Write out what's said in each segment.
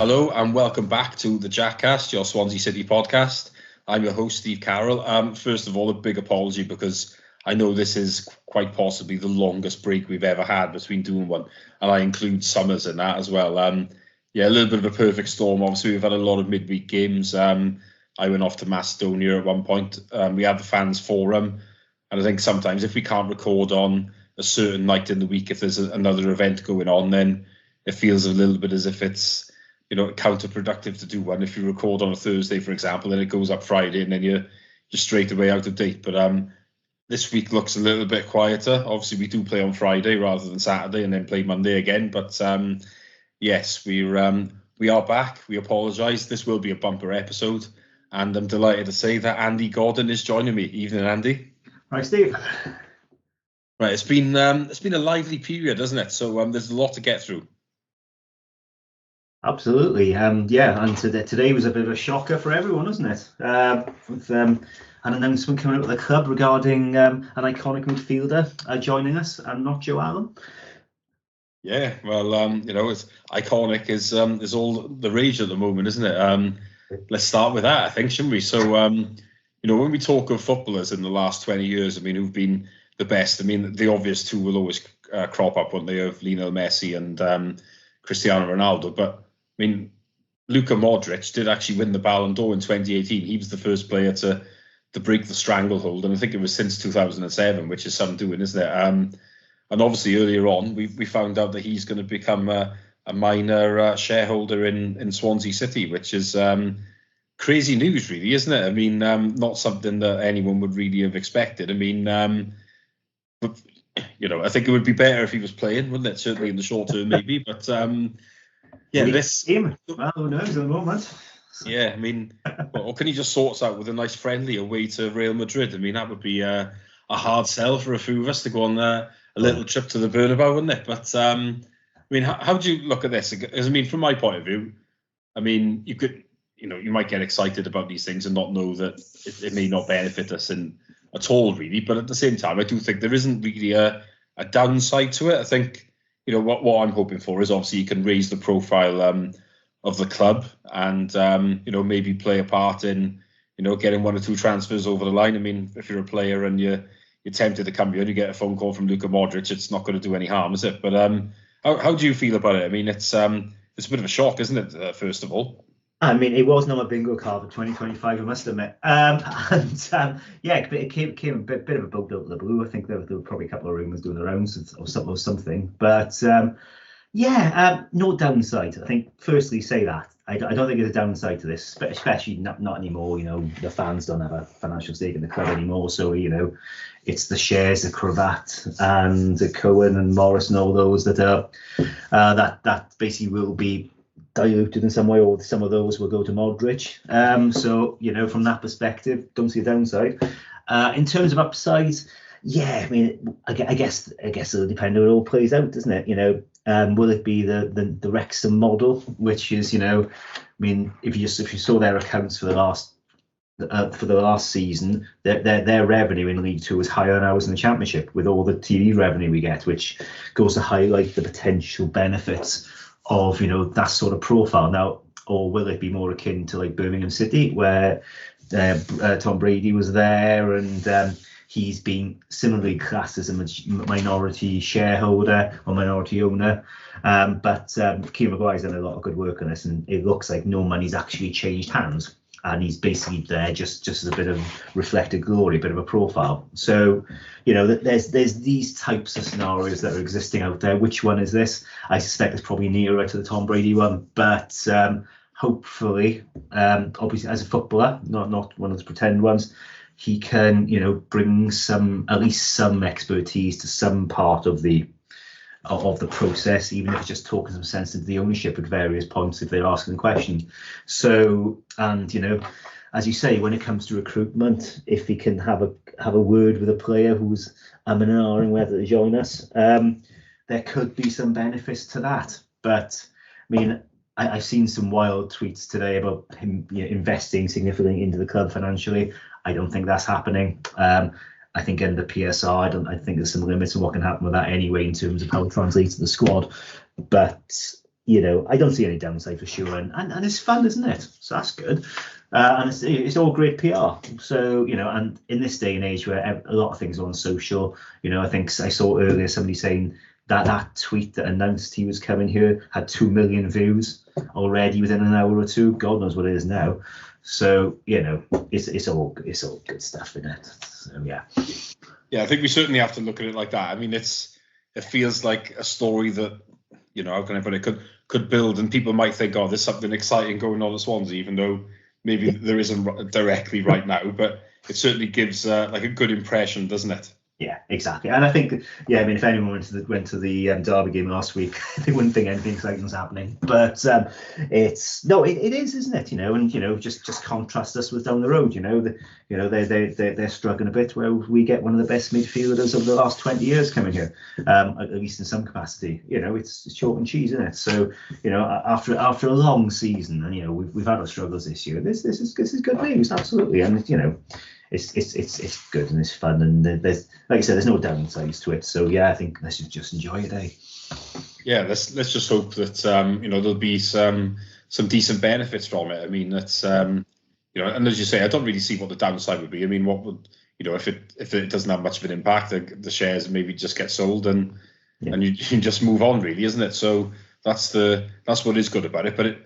Hello and welcome back to the Jackcast, your Swansea City podcast. I'm your host, Steve Carroll. First of all, a big apology because I know this is quite possibly the longest break we've ever had between doing one, and I include summers in that as well. A little bit of a perfect storm. Obviously, we've had a lot of midweek games. I went off to Macedonia at one point. We had the fans forum, and I think sometimes if we can't record on a certain night in the week, if there's another event going on, then it feels a little bit as if it's counterproductive to do one. If you record on a Thursday, for example, then it goes up Friday and then you're straight away out of date. But this week looks a little bit quieter. Obviously, we do play on Friday rather than Saturday and then play Monday again. But yes, we are back. We apologise. This will be a bumper episode. And I'm delighted to say that Andy Gordon is joining me. Evening, Andy. Hi, Steve. Right, it's been a lively period, hasn't it? So there's a lot to get through. Absolutely. And today was a bit of a shocker for everyone, wasn't it? With an announcement coming out of the club regarding an iconic midfielder joining us, and not Joe Allen. Yeah, well, it's iconic is all the rage at the moment, isn't it? Let's start with that, I think, shouldn't we? So, when we talk of footballers in the last 20 years, who've been the best, the obvious two will always crop up, won't they, of Lionel Messi and Cristiano Ronaldo. But Luka Modric did actually win the Ballon d'Or in 2018. He was the first player to break the stranglehold, and I think it was since 2007, which is some doing, isn't it? And obviously earlier on, we found out that he's going to become a minor shareholder in Swansea City, which is crazy news, really, isn't it? Not something that anyone would really have expected. But I think it would be better if he was playing, wouldn't it? Certainly in the short term, maybe, but. Well, who knows at the moment? Yeah, or can he just sort us out with a nice friendly away to Real Madrid? That would be a hard sell for a few of us to go on a little trip to the Bernabeu, wouldn't it? But how do you look at this? From my point of view, you could, you might get excited about these things and not know that it may not benefit us at all, really. But at the same time, I do think there isn't really a downside to it. I think. What I'm hoping for is obviously you can raise the profile of the club and, maybe play a part in, getting one or two transfers over the line. If you're a player and you're tempted to come here and you get a phone call from Luka Modric, it's not going to do any harm, is it? But how do you feel about it? It's a bit of a shock, isn't it, first of all? It wasn't on my bingo card for 2025, I must admit. It came a bit of a bug out of the blue. I think there were probably a couple of rumours doing the rounds or something. But no downside. I think, firstly, say that. I don't think there's a downside to this, especially not anymore. The fans don't have a financial stake in the club anymore. So, it's the shares, the Cravat and the Cohen and Morris and all those that are that basically will be diluted in some way, or some of those will go to Modric. From that perspective, don't see a downside. In terms of upsides, I guess it'll depend on how it all plays out, doesn't it? Will it be the Wrexham model, which is, if you saw their accounts for the last season, their revenue in League Two is higher than ours in the Championship, with all the TV revenue we get, which goes to highlight the potential benefits of that sort of profile. Now, or will it be more akin to like Birmingham City, where Tom Brady was there and he's been similarly classed as a minority shareholder or minority owner, but Kieran Maguire's done a lot of good work on this, and it looks like no money's actually changed hands, and he's basically there just as a bit of reflected glory, a bit of a profile. So there's these types of scenarios that are existing out there. Which one is this? I suspect it's probably nearer to the Tom Brady one, but hopefully, obviously as a footballer, not one of the pretend ones, he can bring at least some expertise to some part of the process, even if it's just talking some sense into the ownership at various points if they're asking questions. So, and as you say, when it comes to recruitment, if he can have a word with a player who's and whether to join us, there could be some benefits to that. But I've seen some wild tweets today about him investing significantly into the club financially. I don't think that's happening. I think under PSR, I think there's some limits on what can happen with that anyway in terms of how it translates to the squad. But I don't see any downside for sure, and it's fun, isn't it? So that's good. And it's all great PR. So, and in this day and age where a lot of things are on social, I think I saw earlier somebody saying that tweet that announced he was coming here had 2 million views already within an hour or two. God knows what it is now. So, it's all good stuff in it. So, yeah. Yeah, I think we certainly have to look at it like that. I mean, it feels like a story that, how can I put it, could build, and people might think, oh, there's something exciting going on at Swansea, even though maybe there isn't directly right now, but it certainly gives like a good impression, doesn't it? Yeah, exactly. And I think, if anyone went to the Derby game last week, they wouldn't think anything exciting was happening. But it is, isn't it? And just contrast us with down the road. They're struggling a bit where we get one of the best midfielders of the last 20 years coming here, at least in some capacity. It's chalk and cheese, isn't it? So after a long season, and we've had our struggles this year. This is good news, absolutely, and It's good and it's fun, and there's, like I said, there's no downsides to it. So I think let's just enjoy it, eh? Yeah, let's just hope that there'll be some decent benefits from it. I mean, that's and as you say, I don't really see what the downside would be. I mean, what would if it doesn't have much of an impact, the shares maybe just get sold and you can just move on, really, isn't it? So that's what is good about it. But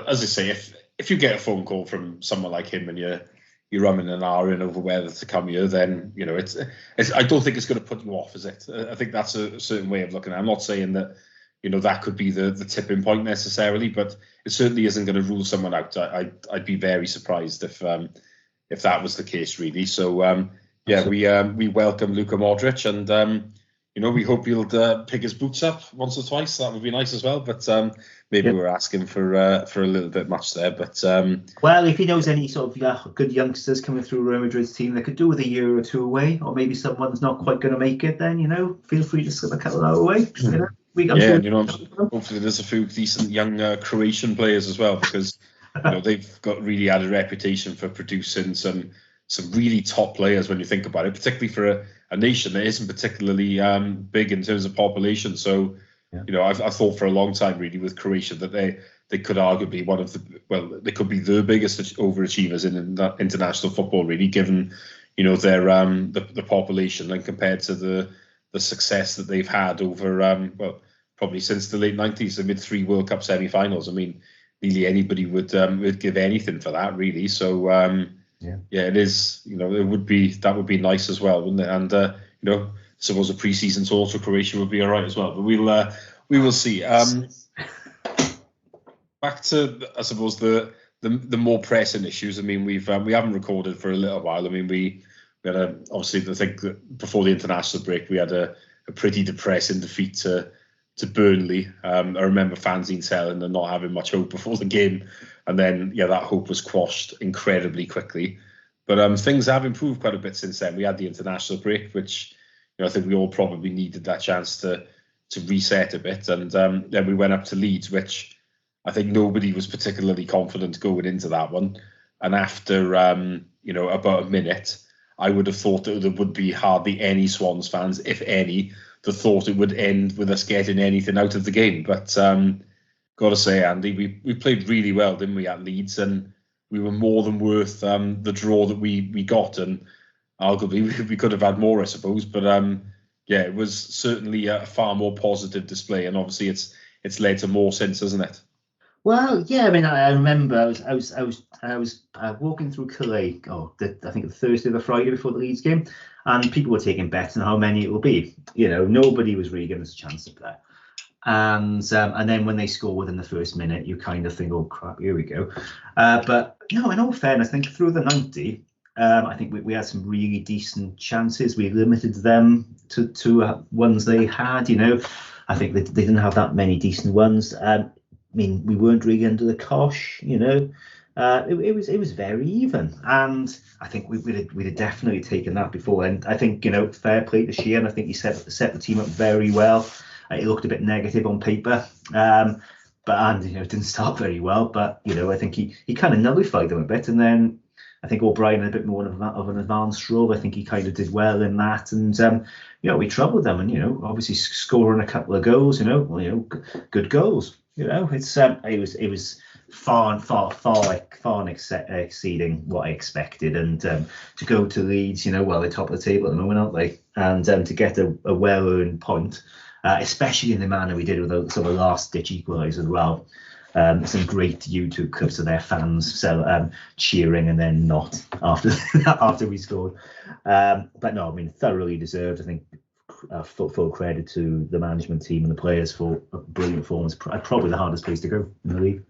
as I say, if you get a phone call from someone like him and you're rumming an hour in over whether to come here, then it's I don't think it's going to put you off, is it? I think that's a certain way of looking at it. I'm not saying that that could be the tipping point necessarily, but it certainly isn't going to rule someone out. I'd be very surprised if that was the case, really. So we welcome Luka Modric, and we hope he'll pick his boots up once or twice. That would be nice as well. But maybe we're asking for a little bit much there. But well, if he knows any sort of good youngsters coming through Real Madrid's team that could do with a year or two away, or maybe someone's not quite going to make it, then feel free to slip a couple that away. Hopefully there's a few decent young Croatian players as well, because they've got really had a reputation for producing some really top players when you think about it, particularly for a nation that isn't particularly big in terms of population. So, I've thought for a long time, really, with Croatia that they could arguably they could be the biggest overachievers in international football, really, given their the population and compared to the success that they've had over probably since the late 90s. They made 3 World Cup semi-finals. I mean, nearly anybody would give anything for that, really. So it is. That would be nice as well, wouldn't it? And suppose a pre-season tour to Croatia would be all right as well. But we will see. Back to, I suppose, the more pressing issues. I mean, we haven't recorded for a little while. I mean, we had obviously, I think that before the international break, we had a pretty depressing defeat to Burnley. I remember fanzine selling and not having much hope before the game, and then that hope was quashed incredibly quickly. But things have improved quite a bit since then. We had the international break, which I think we all probably needed that chance to reset a bit, and then we went up to Leeds, which I think nobody was particularly confident going into that one. And after about a minute, I would have thought that there would be hardly any Swans fans, if any, that thought it would end with us getting anything out of the game. But got to say, Andy, we played really well, didn't we, at Leeds? And we were more than worth the draw that we got. And arguably, we could have had more, I suppose. But it was certainly a far more positive display. And obviously, it's led to more since, hasn't it? Well, yeah. I mean, I remember I was walking through Calais. I think the Thursday or the Friday before the Leeds game, and people were taking bets on how many it will be. Nobody was really giving us a chance to play. And then when they score within the first minute, you kind of think, oh crap, here we go. But no, in all fairness, I think through the 90, I think we had some really decent chances. We limited them to ones they had. I think they didn't have that many decent ones. I mean, we weren't really under the cosh, It was very even, and I think we'd have definitely taken that before. And I think fair play to Sheehan. I think he set the team up very well. It looked a bit negative on paper, but it didn't start very well. But I think he kind of nullified them a bit, and then I think O'Brien had a bit more of an advanced role. I think he kind of did well in that, and we troubled them, and obviously scoring a couple of goals, good goals. You know, it was far exceeding what I expected, and to go to Leeds, you know, well, they're top of the table at the moment, aren't they? And to get a well-earned point, especially in the manner we did with the sort of last-ditch equaliser as well. Some great YouTube clips of their fans cheering and then not after we scored. But no, I mean, thoroughly deserved. I think full credit to the management team and the players for a brilliant performance. Probably the hardest place to go in the league.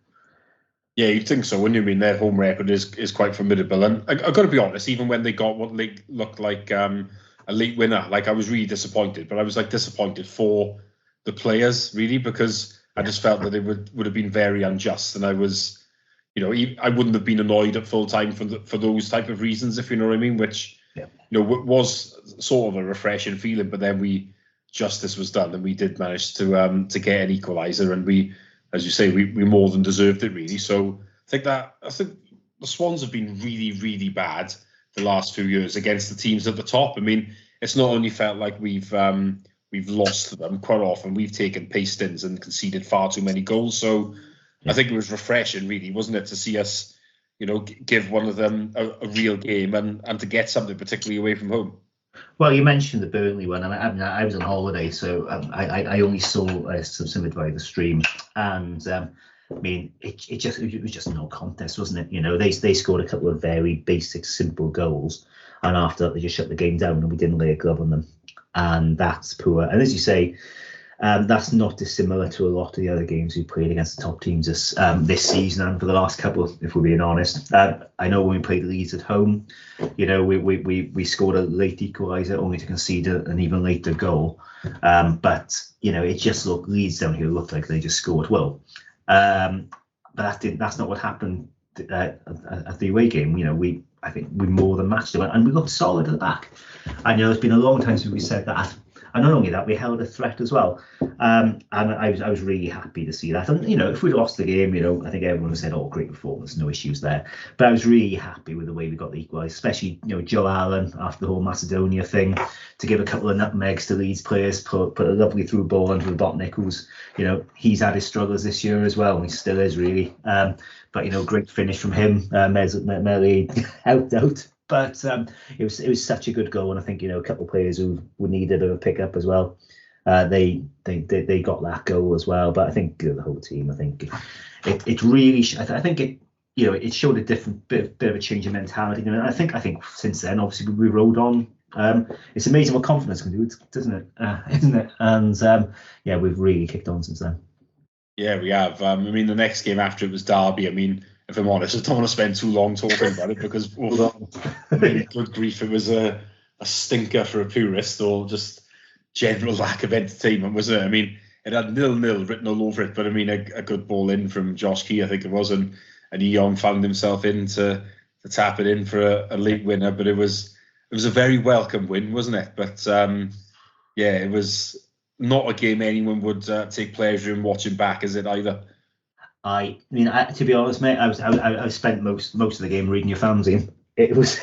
Yeah, you'd think so, wouldn't you? I mean, their home record is quite formidable. And I've got to be honest, even when they got what looked like a late winner, like I was really disappointed. But I was like disappointed for the players, really, because I just felt that it would have been very unjust. And I was, you know, I wouldn't have been annoyed at full time for those type of reasons, if you know what I mean, which, you know, was sort of a refreshing feeling. But then justice was done, and we did manage to get an equaliser, and we, as you say, we more than deserved it, really. So I think the Swans have been really, really bad the last few years against the teams at the top. I mean, it's not only felt like we've lost to them quite often. We've taken pastings and conceded far too many goals. So I think it was refreshing, really, wasn't it, to see us, you know, give one of them a real game and to get something, particularly away from home. Well, you mentioned the Burnley one, and I was on holiday, so I only saw some of it via the stream, and I mean, it was just no contest, wasn't it? You know, they scored a couple of very basic, simple goals, and after that they just shut the game down, and we didn't lay a glove on them, and that's poor. And as you say, that's not dissimilar to a lot of the other games we played against the top teams this season and for the last couple, if we're being honest. I know when we played Leeds at home, you know, we scored a late equaliser only to concede an even later goal. But, you know, it just looked, Leeds down here looked like they just scored well. But that's not what happened at the away game. You know, I think we more than matched them, and we looked solid at the back. I know it's been a long time since we said that. And not only that, we held a threat as well. And I was really happy to see that. And, you know, if we'd lost the game, you know, I think everyone said, oh, great performance, no issues there. But I was really happy with the way we got the equaliser, especially, you know, Joe Allen after the whole Macedonia thing, to give a couple of nutmegs to Leeds players, put a lovely through ball under the Botnick, who's, you know, he's had his struggles this year as well, and he still is, really. But, you know, great finish from him. Melly helped out. But it was such a good goal, and I think, you know, a couple of players who needed a pick up as well. They got that goal as well. But I think the whole team, I think it really, I think it, you know, it showed a different bit of a change in mentality. And I think since then, obviously, we rode on. It's amazing what confidence can do, doesn't it? Isn't it? And yeah, we've really kicked on since then. Yeah, we have. I mean, the next game after it was Derby. I mean, if I'm honest, I don't want to spend too long talking about it because, I mean, good grief, it was a stinker for a purist, or just general lack of entertainment, wasn't it? I mean, it had 0-0 written all over it, but I mean, a good ball in from Josh Key, I think it was, and Eon found himself in to tap it in for a late winner. But it was a very welcome win, wasn't it? But yeah, it was not a game anyone would take pleasure in watching back, is it either? I mean, to be honest, mate, I spent most of the game reading your fanzine. It was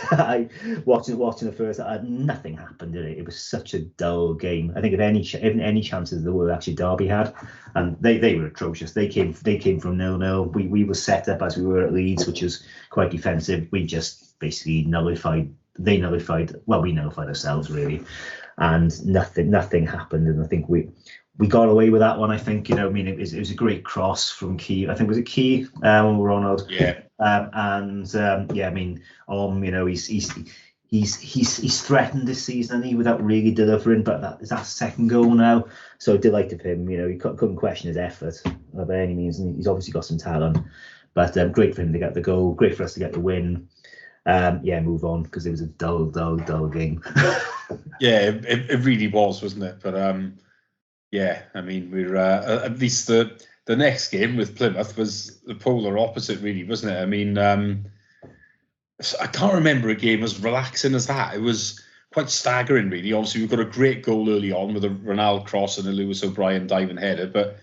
watching the first. Nothing happened, did it? It was such a dull game. I think if any chances there were, actually Derby had, and they were atrocious. They came from 0-0. We were set up as we were at Leeds, which was quite defensive. We just basically nullified. We nullified ourselves, really, and nothing happened. And I think we got away with that one. I think, you know, I mean, it was a great cross from Key. I think, was it Key or Ronald? Yeah. Yeah, I mean, you know, he's threatened this season, and he without really delivering. But that's that second goal now. So delighted for him. You know, he couldn't question his effort by any means, and he's obviously got some talent. But great for him to get the goal. Great for us to get the win. Yeah, move on, because it was a dull game. Yeah, it really was, wasn't it? But yeah, I mean, we're at least the next game with Plymouth was the polar opposite, really, wasn't it? I mean, I can't remember a game as relaxing as that. It was quite staggering, really. Obviously, we got a great goal early on with a Ronaldo cross and a Lewis O'Brien diving header. But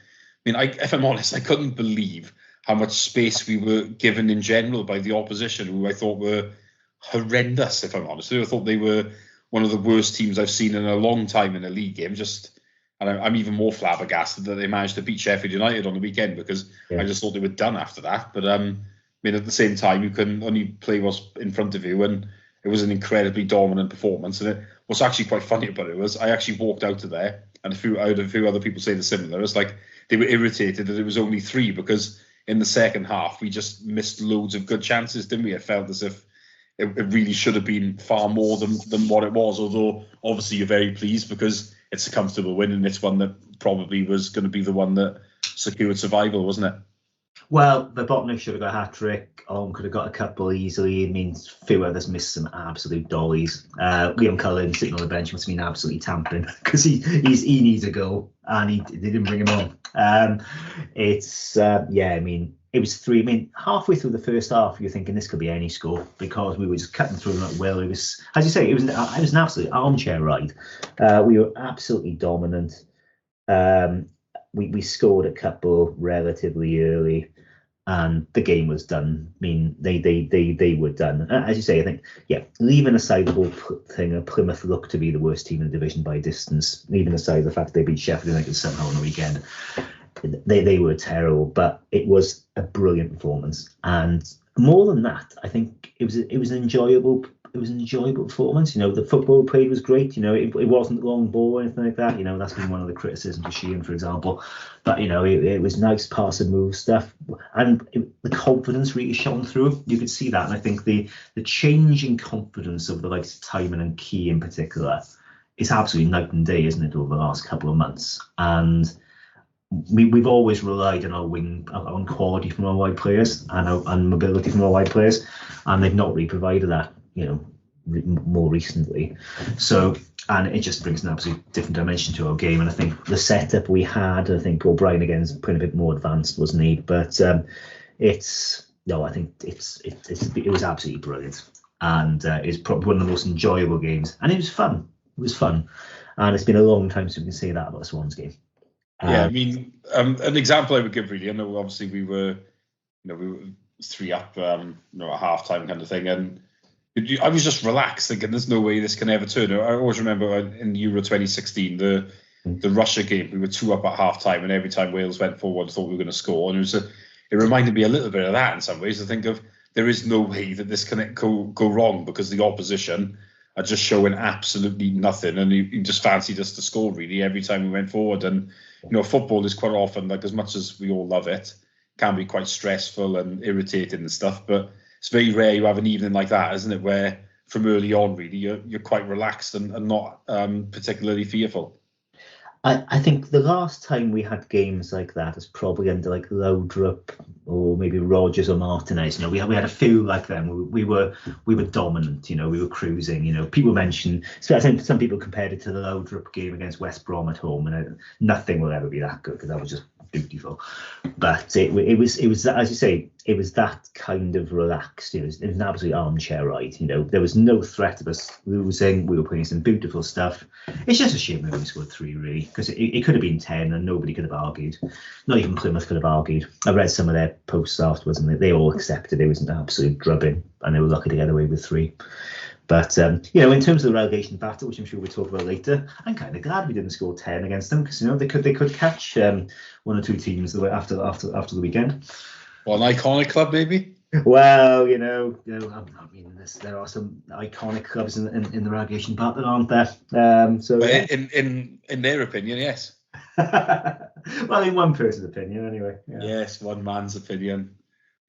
I mean, if I'm honest, I couldn't believe how much space we were given in general by the opposition, who I thought were horrendous, if I'm honest. I thought they were one of the worst teams I've seen in a long time in a league game. Just And I'm even more flabbergasted that they managed to beat Sheffield United on the weekend, because I just thought they were done after that. But I mean, at the same time, you can only play what's in front of you, and it was an incredibly dominant performance. And what's actually quite funny about it was I actually walked out of there, and a few other people say the similar. It's like they were irritated that it was only 3, because in the second half we just missed loads of good chances, didn't we? It felt as if it really should have been far more than what it was. Although obviously you're very pleased because it's a comfortable win, and it's one that probably was going to be the one that secured survival, wasn't it? Well, the Botnick should have got a hat-trick. Could have got a couple easily. It means a few others missed some absolute dollies. Liam Cullen sitting on the bench must have been absolutely tamping, because he needs a goal, and they didn't bring him on. I mean, it was 3. I mean, halfway through the first half, you're thinking this could be any score, because we were just cutting through them at will. It was, as you say, it was an absolute armchair ride. We were absolutely dominant. We scored a couple relatively early, and the game was done. I mean, they were done. As you say, I think, leaving aside the whole thing, Plymouth looked to be the worst team in the division by distance. Leaving aside the fact they beat Sheffield United somehow on the weekend, they were terrible. But it was a brilliant performance, and more than that, I think it was an enjoyable. It was an enjoyable performance. You know, the football played was great. You know, it wasn't long ball or anything like that. You know, that's been one of the criticisms of Sheehan, for example. But, you know, it was nice pass and move stuff. And the confidence really shone through. You could see that. And I think the change in confidence of the likes of Timon and Key in particular is absolutely night and day, isn't it, over the last couple of months. And we've always relied on on quality from our wide players and mobility from our wide players. And they've not really provided that, you know, more recently. So, and it just brings an absolute different dimension to our game. And I think the setup we had, I think O'Brien again's putting a bit more advanced, wasn't he? But I think it was absolutely brilliant, and it's probably one of the most enjoyable games. And it was fun. It was fun, and it's been a long time since we can say that about a Swans game. I mean, an example I would give, really, I know obviously we were 3 up, at half time kind of thing, and I was just relaxed, thinking there's no way this can ever turn. I always remember in Euro 2016, the Russia game, we were 2 up at half time, and every time Wales went forward, I thought we were going to score. And it reminded me a little bit of that in some ways. I think of, there is no way that this can go wrong, because the opposition are just showing absolutely nothing, and you just fancied us to score really every time we went forward. And football is quite often, like, as much as we all love it, can be quite stressful and irritating and stuff, but it's very rare you have an evening like that, isn't it, where from early on, really, you're quite relaxed and not particularly fearful. I think the last time we had games like that is probably under like Laudrup or maybe Rogers or Martinez. We had a few like them. We were dominant. We were cruising. People mention, so I think some people compared it to the Laudrup game against West Brom at home, and nothing will ever be that good, because that was just beautiful. But it was as you say, it was that kind of relaxed. It was an absolute armchair ride. There was no threat of us losing. We were playing some beautiful stuff. It's just a shame we only scored 3, really, because it could have been 10 and nobody could have argued. Not even Plymouth could have argued. I read some of their posts afterwards, and they all accepted it was an absolute drubbing, and they were lucky to get away with 3. But in terms of the relegation battle, which I'm sure we'll talk about later, I'm kind of glad we didn't score 10 against them, because they could catch 1 or 2 teams after the weekend. Well, an iconic club, maybe. Well, I mean, there are some iconic clubs in the relegation battle, aren't there? In their opinion, yes. Well, in one person's opinion, anyway. Yeah. Yes, one man's opinion.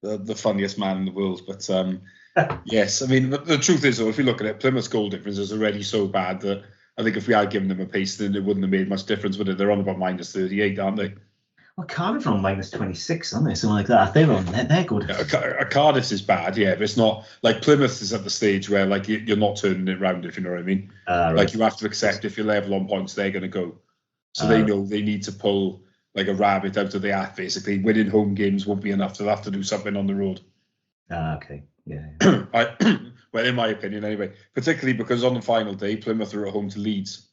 The funniest man in the world, but. Yes, I mean, the truth is, though, if you look at it, Plymouth's goal difference is already so bad that I think if we had given them a pace, then it wouldn't have made much difference, would it? They're on about minus 38, aren't they? Well, Cardiff are on minus 26, aren't they? Something like that. They're on their goal difference. Cardiff's is bad, yeah, but it's not like Plymouth is at the stage where, like, you're not turning it round, if you know what I mean. Right. Like, you have to accept if you're level on points, they're going to go. So they know they need to pull like a rabbit out of the hat, basically. Winning home games won't be enough. They'll have to do something on the road. Okay. Yeah. Well, in my opinion, anyway, particularly because on the final day, Plymouth are at home to Leeds.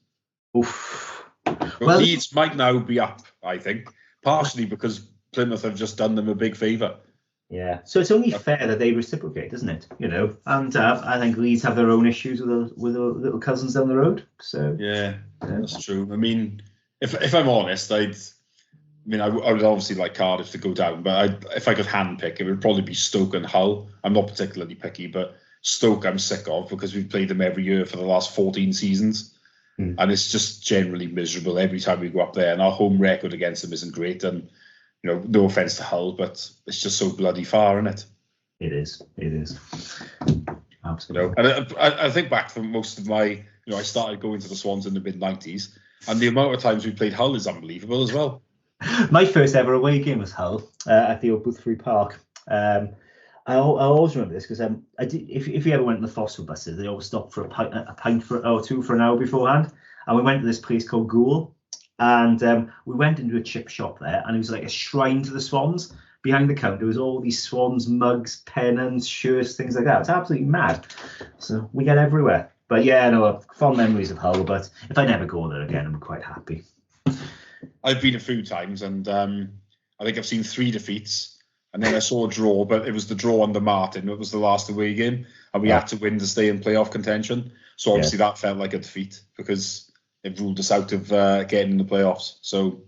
Oof. Well, Leeds might now be up, I think, partially because Plymouth have just done them a big favour. Yeah, so it's only fair that they reciprocate, isn't it? And I think Leeds have their own issues with the little cousins down the road. So yeah, that's true. I mean, if I'm honest, I would obviously like Cardiff to go down, but if I could handpick, it would probably be Stoke and Hull. I'm not particularly picky, but Stoke I'm sick of because we've played them every year for the last 14 seasons. And it's just generally miserable every time we go up there. And our home record against them isn't great. And, no offence to Hull, but it's just so bloody far, isn't it? It is. Absolutely. And I think back to most of my, I started going to the Swans in the mid-90s. And the amount of times we played Hull is unbelievable as well. My first ever away game was Hull at the old Boothbury Park. I always remember this because if you ever went in the fossil buses, they always stopped for a pint or two for an hour beforehand. And we went to this place called Goole, and we went into a chip shop there, and it was like a shrine to the Swans. Behind the counter was all these Swans mugs, pennants, shirts, things like that. It's absolutely mad. So we get everywhere. But yeah, fond memories of Hull. But if I never go there again, I'm quite happy. I've been a few times, and I think I've seen 3 defeats. And then I saw a draw, but it was the draw under Martin. It was the last away game, and we had to win to stay in playoff contention. So obviously that felt like a defeat because it ruled us out of getting in the playoffs. So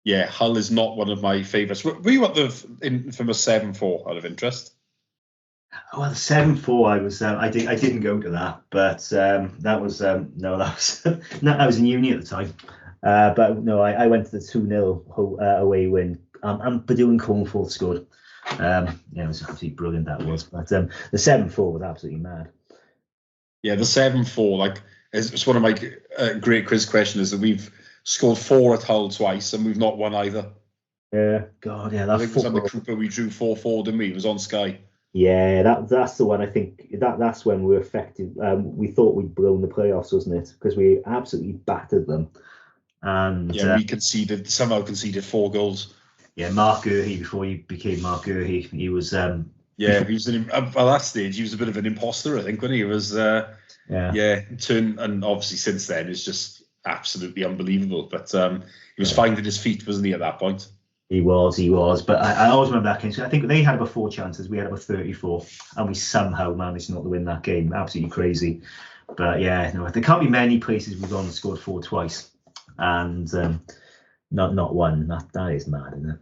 yeah, Hull is not one of my favourites. Were you at the infamous 7-4 out of interest? Well, the 7-4, I was I didn't go to that, but that was that was in uni at the time. But no, I went to the 2-0 away win. And Badou Cornforth scored. It was absolutely brilliant, that was. But the 7-4 was absolutely mad. Yeah, the 7-4, it's one of my great quiz questions, is that we've scored 4 at Hull twice and we've not won either. Yeah, God, yeah. I think it was under Cooper, we drew 4-4, didn't we? It was on Sky. Yeah, that's the one. I think that's when we were affected. We thought we'd blown the playoffs, wasn't it? Because we absolutely battered them. And we somehow conceded 4 goals. Yeah, Mark Gurhey, before he became Mark Gurhey, he was. He was at that stage. He was a bit of an imposter, I think, when he was. And obviously since then it's just absolutely unbelievable. But he was finding his feet, wasn't he, at that point? He was. But I always remember that game. So I think they had about 4 chances. We had about 34, and we somehow managed not to win that game. Absolutely crazy. But yeah, no, there can't be many places we've gone and scored 4 twice, and not one. That is mad, isn't it?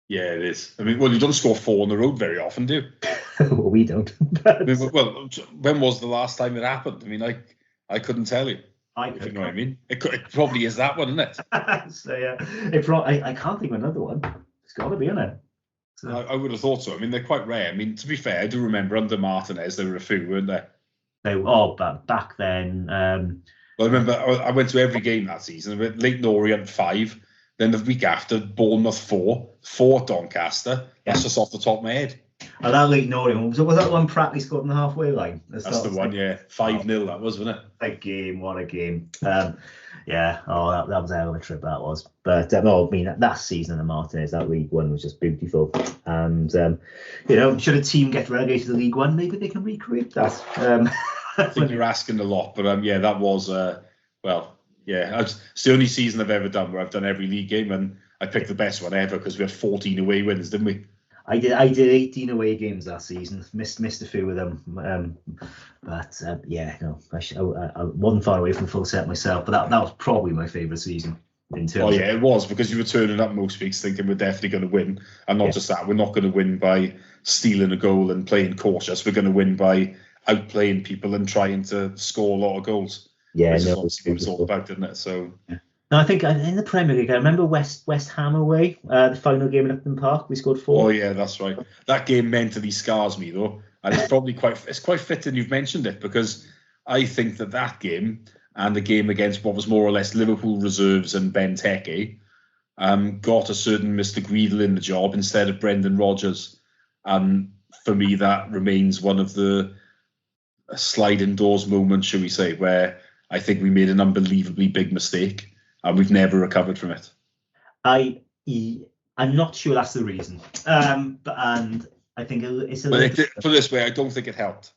Yeah, it is. I mean, well, you don't score 4 on the road very often, do you? Well, we don't. Well, when was the last time it happened? I mean, I couldn't tell you. If you know what I mean. It probably is that one, isn't it? So yeah, I can't think of another one. It's got to be, isn't it? So. I would have thought so. I mean, they're quite rare. I mean, to be fair, I do remember under Martinez there were a few, weren't there? But back then. Well, I remember I went to every game that season. I went Leyton Orient 5. Then the week after, Bournemouth 4 at Doncaster. That's just off the top of my head. Oh, that Leyton Orient, was that one Pratley scored on the halfway line? That's the one, yeah. 5-0 that was, wasn't it? What a game. That was a hell of a trip, that was. But, that season of the Martinez, that League One was just beautiful. And, should a team get relegated to League One, maybe they can recreate that. I think you're asking a lot, but that was, it's the only season I've ever done where I've done every league game, and I picked the best one ever because we had 14 away wins, didn't we? I did 18 away games that season. Missed a few of them, I wasn't far away from the full set myself. But that was probably my favourite season in terms. Oh yeah, it was, because you were turning up most weeks thinking we're definitely going to win, and not just that, we're not going to win by stealing a goal and playing cautious. We're going to win by outplaying people and trying to score a lot of goals. Yeah, which is obviously what it's all about, isn't it? So. Yeah. No, I think in the Premier League, I remember West Ham away, the final game in Upton Park, we scored 4. Oh yeah, that's right. That game mentally scars me though, and it's probably quite fitting you've mentioned it, because I think that game and the game against what was more or less Liverpool reserves and Benteke got a certain Mr. Greedle in the job instead of Brendan Rodgers, and for me that remains one of the sliding doors moments, shall we say, where I think we made an unbelievably big mistake. And we've never recovered from it. I'm not sure that's the reason. And I think it's a. But put it this way, I don't think it helped.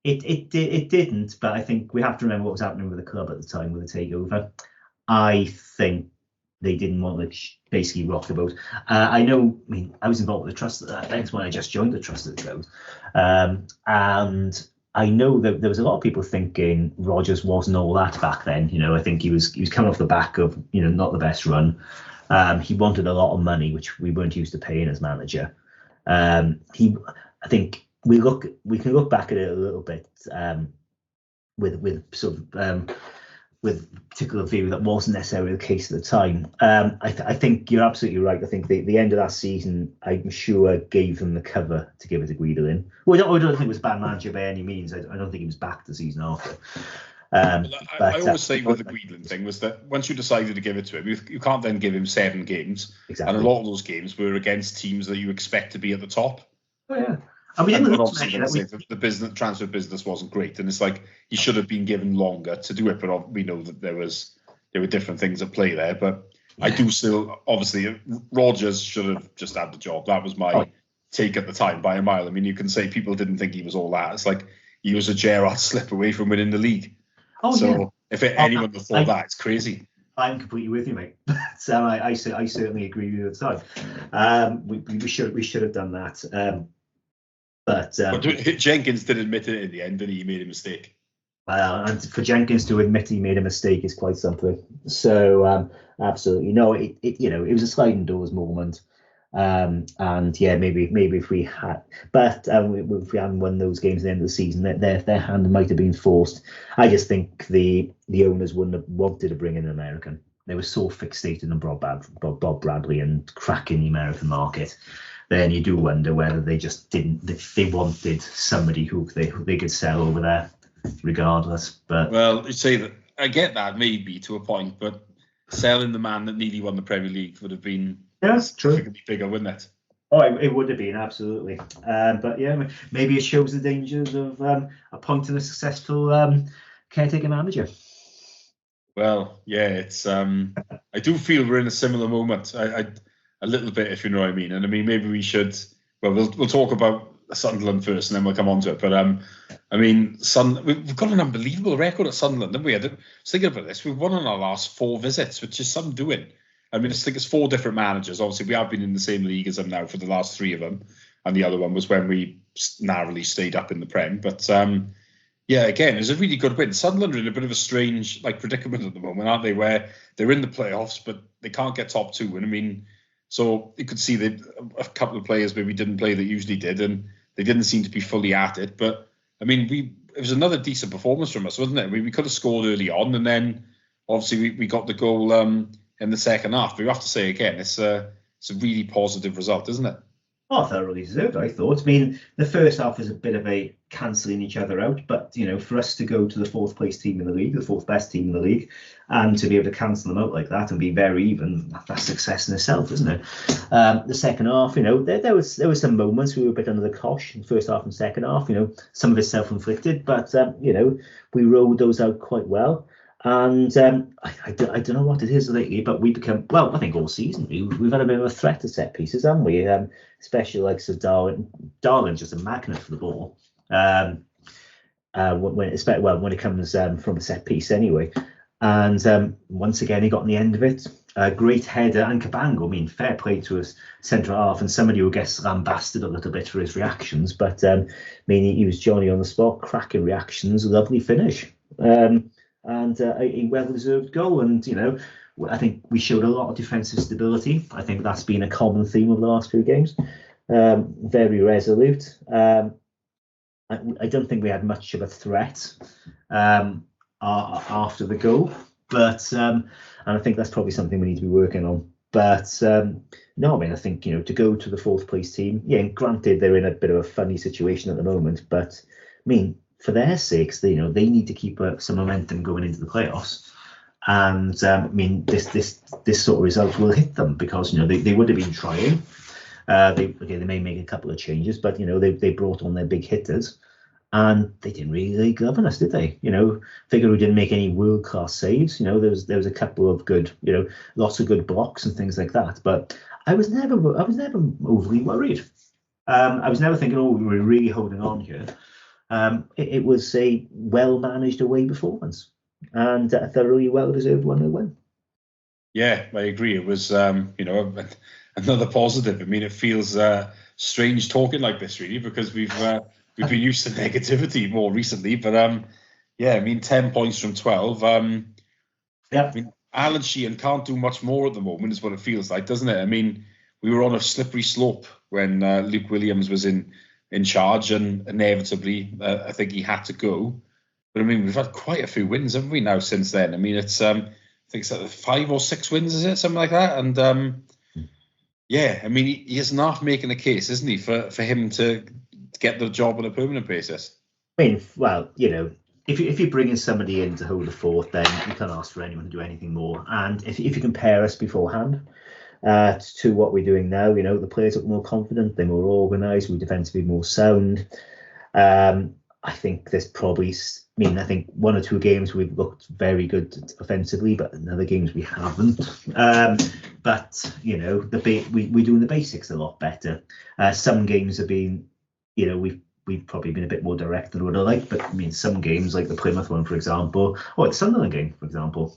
It didn't, but I think we have to remember what was happening with the club at the time with the takeover. I think they didn't want to basically rock the boat. I was involved with the trust. That's when I just joined the trust of the boat, and I know that there was a lot of people thinking Rodgers wasn't all that back then. I think he was coming off the back of not the best run. He wanted a lot of money, which we weren't used to paying as manager. I think we can look back at it a little bit with sort of with particular view that wasn't necessarily the case at the time. I think you're absolutely right. I think the end of that season, I'm sure, gave them the cover to give it to Guidolin. Well, I don't think it was a bad manager by any means. I don't think he was back the season after. I always say with the Guidolin thing was that once you decided to give it to him, you can't then give him 7 games. Exactly. And a lot of those games were against teams that you expect to be at the top. Oh, yeah. I mean, the transfer business wasn't great, and it's like he should have been given longer to do it. But we know that there were different things at play there. But yeah. I do still, obviously, Rodgers should have just had the job. That was my take at the time by a mile. I mean, you can say people didn't think he was all that. It's like he was a Gerrard slip away from winning the league. If anyone thought that, it's crazy. I'm completely with you, mate. So I certainly agree with you at the time. We should have done that. But Jenkins did admit it in the end, and he made a mistake. And for Jenkins to admit he made a mistake is quite something. So absolutely, no, it was a sliding doors moment. And yeah, maybe if we had, but if we hadn't won those games at the end of the season, their hand might have been forced. I just think the owners wouldn't have wanted to bring in an American. They were so fixated on Bob Bradley and cracking the American market. Then you do wonder whether they just didn't. They wanted somebody who they could sell over there, regardless. But well, you say that I get that maybe to a point, but selling the man that nearly won the Premier League would have been significantly bigger, wouldn't it? Oh, it would have been absolutely. But yeah, maybe it shows the dangers of appointing a successful caretaker manager. Well, yeah, it's. I do feel we're in a similar moment. A little bit, if you know what I mean. And I mean, maybe we should. Well, we'll talk about Sunderland first, and then we'll come on to it. But I mean, we've got an unbelievable record at Sunderland, haven't we? I was thinking about this. We've won on our last 4 visits, which is some doing. I mean, I think it's 4 different managers. Obviously, we have been in the same league as them now for the last 3 of them, and the other one was when we narrowly stayed up in the Prem. But yeah, again, it's a really good win. Sunderland are in a bit of a strange predicament at the moment, aren't they? Where they're in the playoffs, but they can't get top 2. And I mean. So you could see that a couple of players maybe didn't play that usually did, and they didn't seem to be fully at it. But I mean, it was another decent performance from us, wasn't it? I mean, we could have scored early on, and then obviously we got the goal in the second half. But you have to say again, it's a really positive result, isn't it? Oh, thoroughly deserved, I thought. I mean, the first half was a bit of a cancelling each other out, but for us to go to the 4th place team in the league, the 4th best team in the league, and to be able to cancel them out like that and be very even, that's success in itself, isn't it? The second half, there was some moments we were a bit under the cosh in the first half and second half. Some of it self-inflicted, but we rolled those out quite well. And I don't know what it is lately, but we become, well, I think all season we've had a bit of a threat to set pieces, haven't we? Especially like Sir Darwin. Darwin's just a magnet for the ball. When it comes from a set piece anyway. And once again, he got on the end of it. Great header and Cabango. I mean, fair play to his centre half and somebody who gets lambasted a little bit for his reactions. But I mean, he was Johnny on the spot, cracking reactions, lovely finish. And a well-deserved goal. And, I think we showed a lot of defensive stability. I think that's been a common theme of the last few games. Very resolute. I don't think we had much of a threat after the goal. But, and I think that's probably something we need to be working on. But, no, I mean, I think, to go to the 4th place team, yeah, granted, they're in a bit of a funny situation at the moment. But, I mean, for their sakes, they need to keep some momentum going into the playoffs, and I mean this sort of result will hit them because they would have been trying. They may make a couple of changes, but they brought on their big hitters, and they didn't really govern us, did they? Figaro didn't make any world class saves. There was a couple of good, lots of good blocks and things like that, but I was never overly worried. I was never thinking, oh, we were really holding on here. It was a well-managed away performance and a thoroughly well-deserved 1-0 win. Yeah, I agree. It was, another positive. I mean, it feels strange talking like this, really, because we've we've been used to negativity more recently, but yeah, I mean, 10 points from 12. Yeah. I mean, Alan Sheehan can't do much more at the moment, is what it feels like, doesn't it? I mean, we were on a slippery slope when Luke Williams was in charge, and inevitably, I think he had to go. But I mean, we've had quite a few wins, haven't we, now since then? I mean, it's I think it's like 5 or 6 wins, is it, something like that? And yeah, I mean, he isn't half making a case, isn't he, for him to get the job on a permanent basis? I mean, well, if you're bringing somebody in to hold the fort, then you can't ask for anyone to do anything more. And if you compare us beforehand to what we're doing now, the players look more confident, they're more organised, we're defensively more sound. I think there's probably, I think 1 or 2 games we've looked very good offensively, but in other games we haven't. But we're doing the basics a lot better. Some games have been, we've probably been a bit more direct than what I like, but I mean, some games like the Plymouth one, for example, or the Sunderland game, for example,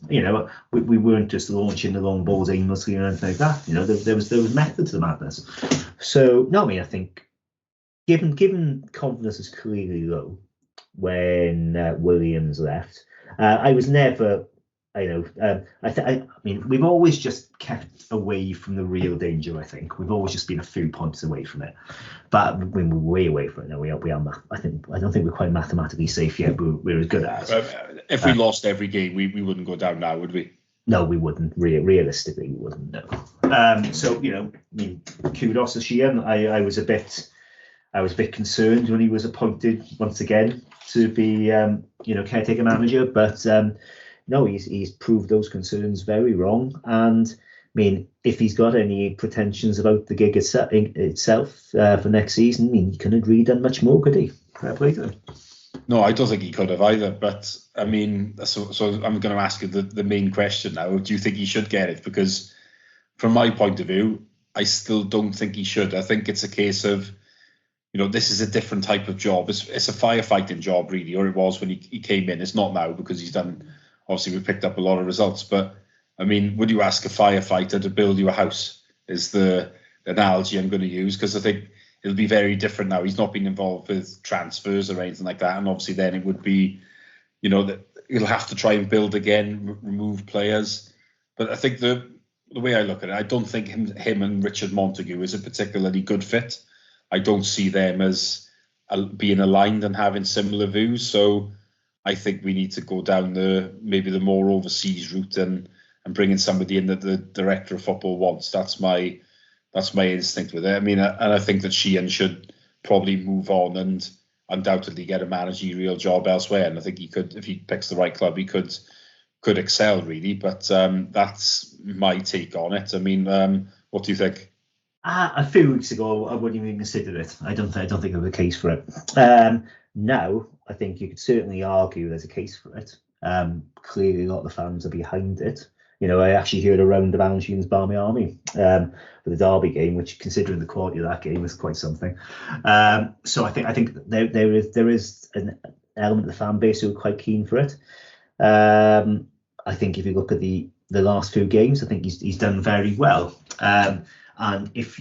we weren't just launching the long balls aimlessly or anything like that. There was method to the madness. So no, I think given confidence is clearly low when Williams left, I was never. I mean, we've always just kept away from the real danger. I think we've always just been a few points away from it, but when we're way away from it now, we are. I don't think we're quite mathematically safe yet. But we're as good as. If we lost every game, we wouldn't go down now, would we? No, we wouldn't. Realistically, we wouldn't. No. So I mean, kudos to Sheehan. I was a bit concerned when he was appointed once again to be caretaker manager, but. No, he's proved those concerns very wrong. And I mean, if he's got any pretensions about the gig itself for next season, I mean, he couldn't have really done much more, could he? Fair play to him. No, I don't think he could have either. But I mean, so I'm going to ask you the main question now. Do you think he should get it? Because from my point of view, I still don't think he should. I think it's a case of, this is a different type of job. It's a firefighting job, really, or it was when he came in. It's not now because he's done. Obviously, we picked up a lot of results, but I mean, would you ask a firefighter to build you a house? Is the analogy I'm going to use, because I think it'll be very different now. He's not been involved with transfers or anything like that, and obviously then it would be, that he'll have to try and build again, remove players. But I think the way I look at it, I don't think him and Richard Montague is a particularly good fit. I don't see them as being aligned and having similar views. So I think we need to go down maybe the more overseas route and bring in somebody in that the director of football wants. That's my instinct with it. I mean, and I think that Sheehan should probably move on and undoubtedly get a managerial job elsewhere. And I think he could, if he picks the right club, he could excel really. But that's my take on it. I mean, what do you think? A few weeks ago, I wouldn't even consider it. I don't think there was a case for it. Now, I think you could certainly argue there's a case for it. Clearly, a lot of the fans are behind it. I actually heard a round of Alan Sheehan's Barmy Army for the Derby game, which, considering the quality of that game, was quite something. So I think there is an element of the fan base who are quite keen for it. I think if you look at the last few games, I think he's done very well. And if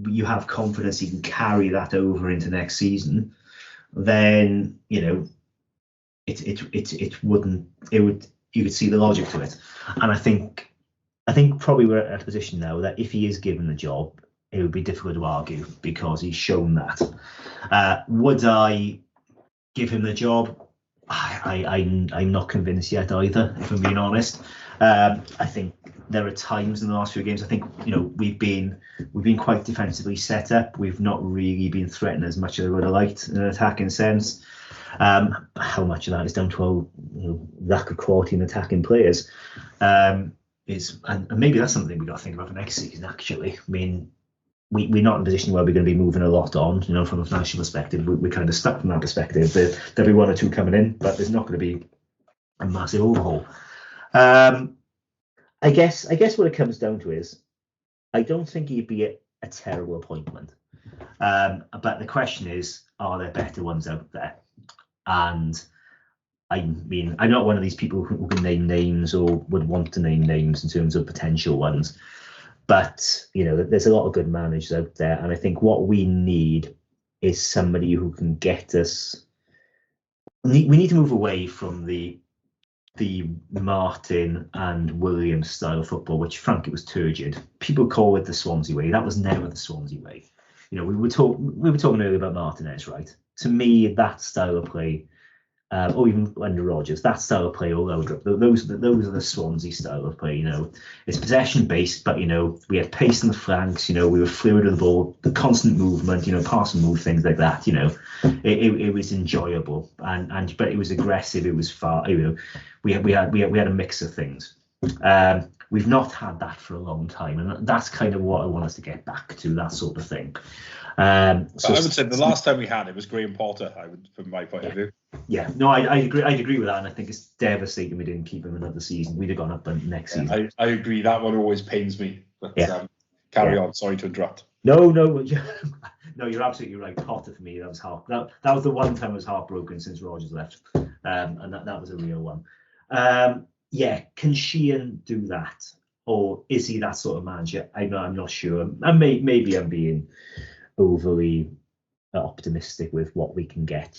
you have confidence he can carry that over into next season, then you could see the logic to it. And I think probably we're at a position now that if he is given the job, it would be difficult to argue because he's shown that. Would I give him the job? I'm not convinced yet either, if I'm being honest. I think there are times in the last few games, I think we've been quite defensively set up. We've not really been threatened as much as I would have liked in an attacking sense. How much of that is down to our lack of quality in attacking players and maybe that's something we've got to think about for next season. Actually, I mean, we're not in a position where we're going to be moving a lot on. From a financial perspective, we're kind of stuck from that perspective. There'll be 1 or 2 coming in, but there's not going to be a massive overhaul. I guess what it comes down to is I don't think he'd be a terrible appointment. But the question is, are there better ones out there? And I mean, I'm not one of these people who can name names or would want to name names in terms of potential ones. But, there's a lot of good managers out there. And I think what we need is somebody who can get us. We need to move away from the Martin and Williams style of football, which frankly was turgid. People call it the Swansea way. That was never the Swansea way. We were talking earlier about Martinez, right? To me, that style of play, or even under Rodgers, that style of play, those are the Swansea style of play. It's possession based, but we had pace in the flanks. We were fluid with the ball, the constant movement. Pass and move, things like that. It was enjoyable, but it was aggressive. It was far. We had a mix of things. We've not had that for a long time, and that's kind of what I want us to get back to, that sort of thing. So I would say the last time we had it was Graham Potter. From my point of view. Yeah, no, I agree. I'd agree with that, and I think it's devastating we didn't keep him another season. We'd have gone up next season. I agree. That one always pains me. But carry on. Sorry to interrupt. No, you're absolutely right. Potter for me, that was the one time I was heartbroken since Rodgers left, and that was a real one. Can Sheehan do that, or is he that sort of manager? I'm not sure. And maybe I'm being overly optimistic with what we can get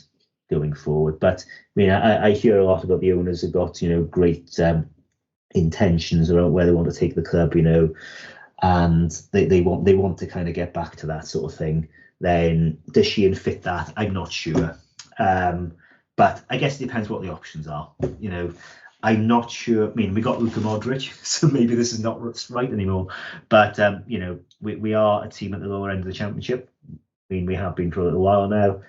going forward. But I hear a lot about the owners have got great intentions around where they want to take the club, and they want to kind of get back to that sort of thing. Then does Sheehan fit that? I'm not sure. But I guess it depends what the options are. I'm not sure. We got Luka Modric, so maybe this is not right anymore. But we are a team at the lower end of the Championship. We have been for a little while now.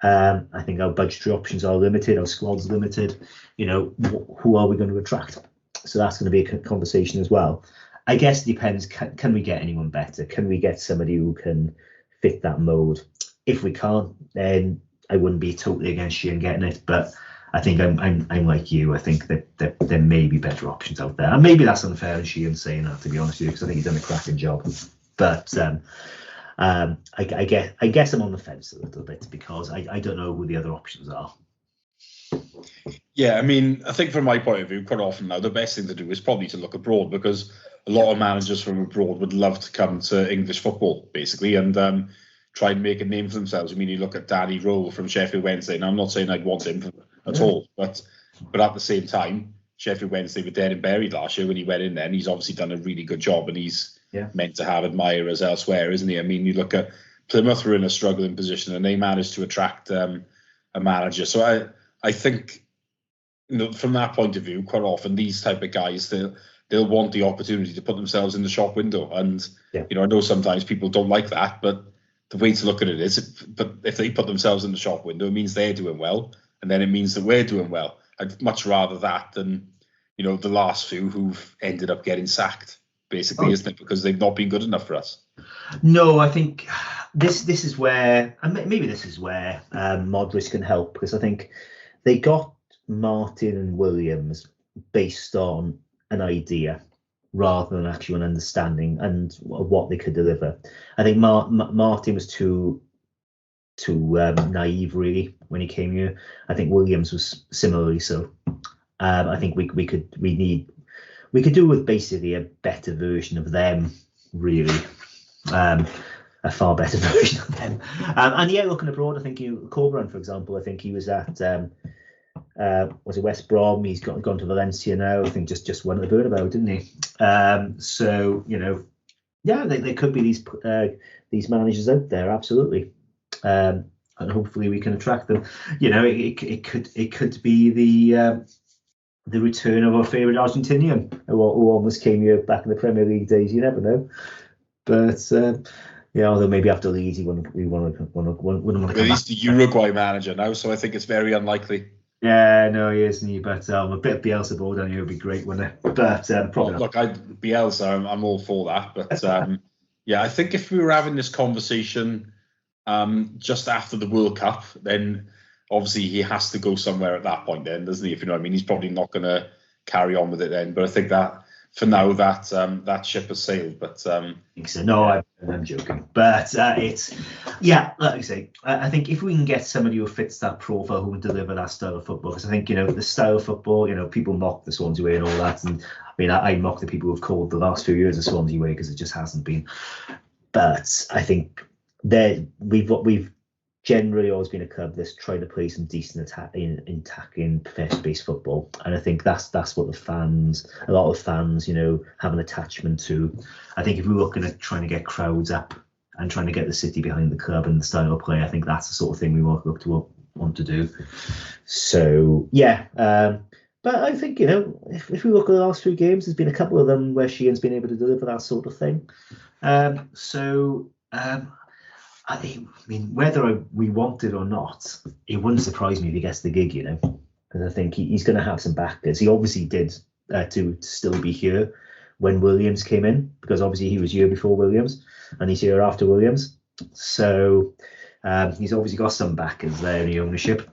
I think our budgetary options are limited. Our squad's limited. Who are we going to attract? So that's going to be a conversation as well. I guess it depends. Can we get anyone better? Can we get somebody who can fit that mold? If we can't, then I wouldn't be totally against Sheehan getting it. But I think I'm like you. I think that there may be better options out there, and maybe that's unfair in Sheehan saying that, to be honest with you, because I think he's done a cracking job. But I guess I'm on the fence a little bit because I don't know who the other options are. Yeah, I think from my point of view, quite often now the best thing to do is probably to look abroad, because a lot of managers from abroad would love to come to English football, basically, and try and make a name for themselves. You look at Danny Rowe from Sheffield Wednesday, and I'm not saying I'd want him at all, but at the same time, Sheffield Wednesday were dead and buried last year when he went in there, and he's obviously done a really good job, and he's meant to have admirers elsewhere, isn't he? You look at Plymouth were in a struggling position, and they managed to attract a manager. So I think, from that point of view, quite often these type of guys, they'll want the opportunity to put themselves in the shop window. And I know sometimes people don't like that, but the way to look at it is, but if they put themselves in the shop window, it means they're doing well, and then it means that we're doing well. I'd much rather that than the last few who've ended up getting sacked, basically, isn't it? Because they've not been good enough for us. No, I think this is where, and maybe this is where Modric can help, because I think they got Martin and Williams based on an idea rather than actually an understanding and what they could deliver. I think Martin was too naive, really, when he came here. I think Williams was similarly so. I think we could do with basically a better version of them, really. A far better version of them. And looking abroad, I think Corberan, for example, I think he was at was it West Brom? He's gone to Valencia now. I think just won at the Bernabeu, didn't he? So there could be these managers out there, absolutely, and hopefully we can attract them. It could be the return of our favourite Argentinian who almost came here back in the Premier League days. You never know, but. Although maybe after Leeds, we wouldn't want to come back. He's the Uruguay manager now, so I think it's very unlikely. Yeah, no, he isn't he? But a bit of Bielsa ball down here would be great, wouldn't it? But probably look, Bielsa, I'm all for that. But I think if we were having this conversation just after the World Cup, then obviously he has to go somewhere at that point, then, doesn't he? If you know what I mean, he's probably not going to carry on with it then. But I think that. For now, that ship has sailed, but I think so. No, I'm joking. But it's like I say, I think if we can get somebody who fits that profile, who can deliver that style of football, because I think the style of football, people mock the Swansea way and all that, and I mock the people who've called the last few years the Swansea way because it just hasn't been. But I think we've generally always been a club that's trying to play some decent attacking possession-based football, and I think that's what a lot of fans, have an attachment to. I think if we're looking at trying to get crowds up and trying to get the city behind the club and the style of play, I think that's the sort of thing we want to do. So yeah, but I think if we look at the last few games, there's been a couple of them where Sheehan's been able to deliver that sort of thing. I mean, whether we want it or not, it wouldn't surprise me if he gets the gig, because I think he's going to have some backers. He obviously did to still be here when Williams came in, because obviously he was here before Williams and he's here after Williams. So he's obviously got some backers there in the ownership.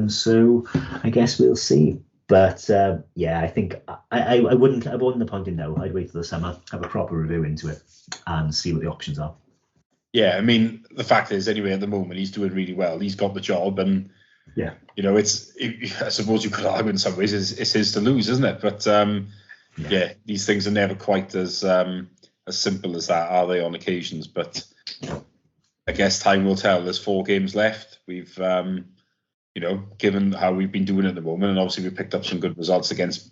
So I guess we'll see. But I think I wouldn't appoint him now. I'd wait for the summer, have a proper review into it, and see what the options are. Yeah, I mean, the fact is, anyway, at the moment, he's doing really well. He's got the job, and yeah, I suppose you could argue in some ways it's his to lose, isn't it? But these things are never quite as simple as that, are they, on occasions? But I guess time will tell. There's 4 games left. We've, given how we've been doing at the moment, and obviously we picked up some good results against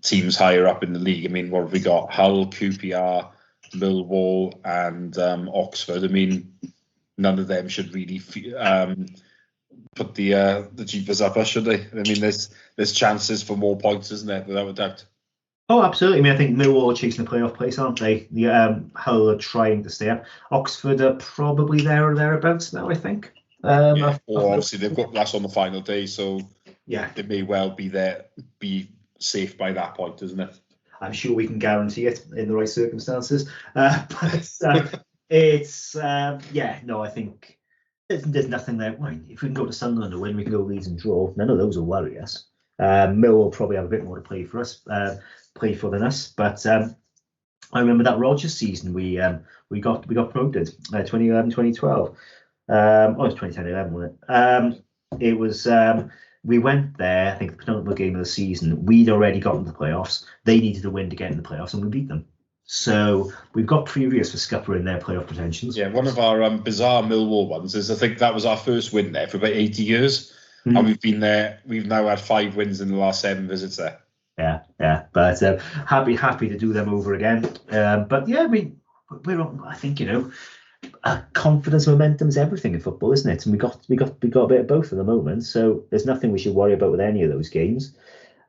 teams higher up in the league. I mean, what have we got? Hull, QPR, Millwall and Oxford. I mean, none of them should really put the jeepers up us, should they? I mean, there's chances for more points, isn't there, without a doubt? Oh, absolutely. I mean, I think Millwall are chasing the playoff place, aren't they? Hull are trying to stay up. Oxford are probably there or thereabouts now, I think. Obviously they've got last on the final day, so they may well be safe by that point, isn't it? I'm sure we can guarantee it in the right circumstances. I think there's nothing there. Well, if we can go to Sunderland and win, we can go Leeds and draw. None of those will worry us. Mill will probably have a bit more to play for than us. But I remember that Rodgers season we got promoted, 2011, 2012. It was 2010-11, wasn't it? It was. We went there, I think, the penultimate game of the season. We'd already gotten to the playoffs. They needed a win to get in the playoffs, and we beat them. So we've got previous for Scupper in their playoff pretensions. Yeah, one of our bizarre Millwall ones is, I think that was our first win there for about 80 years. Mm-hmm. And we've been there. We've now had 5 wins in the last 7 visits there. Yeah. But happy to do them over again. But yeah, I mean, I think, confidence, momentum is everything in football, isn't it? And we got a bit of both at the moment, so there's nothing we should worry about with any of those games.